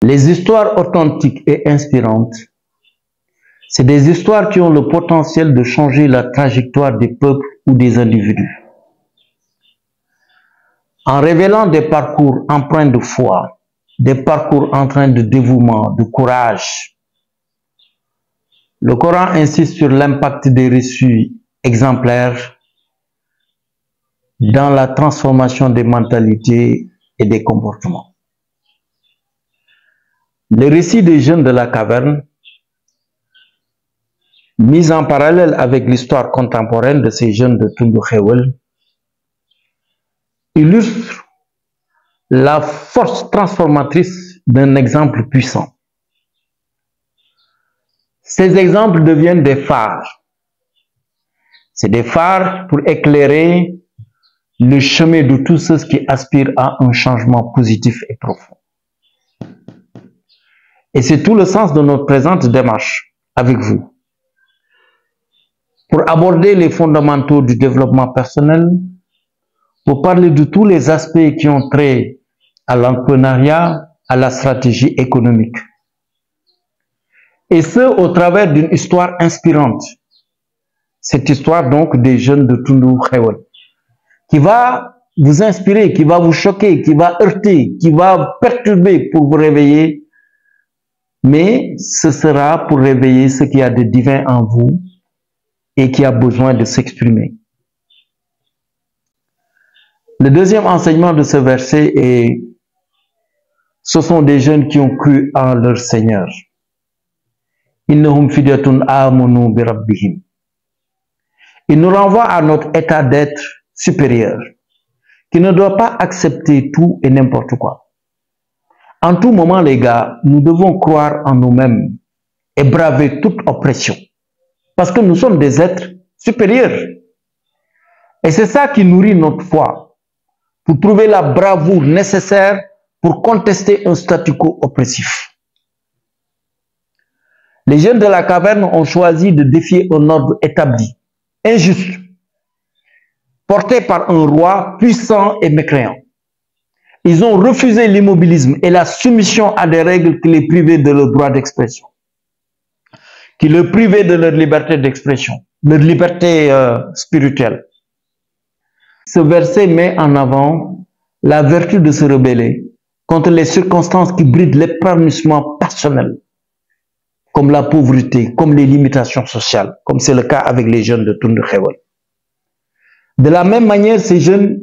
Les histoires authentiques et inspirantes, c'est des histoires qui ont le potentiel de changer la trajectoire des peuples ou des individus. En révélant des parcours empreints de foi, des parcours empreints de dévouement, de courage, le Coran insiste sur l'impact des récits exemplaires dans la transformation des mentalités et des comportements. Les récits des jeunes de la caverne, mis en parallèle avec l'histoire contemporaine de ces jeunes de Tundu Khewel, illustrent la force transformatrice d'un exemple puissant. Ces exemples deviennent des phares. C'est des phares pour éclairer le chemin de tous ceux qui aspirent à un changement positif et profond. Et c'est tout le sens de notre présente démarche avec vous. Pour aborder les fondamentaux du développement personnel, pour parler de tous les aspects qui ont trait à l'entrepreneuriat, à la stratégie économique. Et ce, au travers d'une histoire inspirante. Cette histoire donc des jeunes de Tundu Khewel, qui va vous inspirer, qui va vous choquer, qui va heurter, qui va perturber pour vous réveiller. Mais ce sera pour réveiller ce qu'il y a de divin en vous et qui a besoin de s'exprimer. Le deuxième enseignement de ce verset est: ce sont des jeunes qui ont cru en leur Seigneur. Innahum fidyatun amanu bi rabbihim. Il nous renvoie à notre état d'être supérieur, qui ne doit pas accepter tout et n'importe quoi. En tout moment, les gars, nous devons croire en nous-mêmes et braver toute oppression. Parce que nous sommes des êtres supérieurs. Et c'est ça qui nourrit notre foi, pour trouver la bravoure nécessaire pour contester un statu quo oppressif. Les jeunes de la caverne ont choisi de défier un ordre établi, injuste, porté par un roi puissant et mécréant. Ils ont refusé l'immobilisme et la soumission à des règles qui les privaient de leur droit d'expression, qui les privaient de leur liberté d'expression, leur liberté spirituelle. Ce verset met en avant la vertu de se rebeller contre les circonstances qui brident l'épanouissement personnel, comme la pauvreté, comme les limitations sociales, comme c'est le cas avec les jeunes de Tundu Khewel. De la même manière, ces jeunes,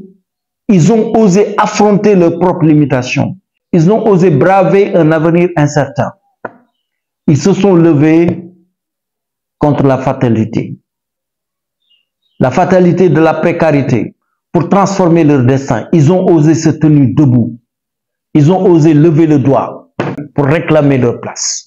ils ont osé affronter leurs propres limitations. Ils ont osé braver un avenir incertain. Ils se sont levés contre la fatalité de la précarité, pour transformer leur destin. Ils ont osé se tenir debout. Ils ont osé lever le doigt pour réclamer leur place.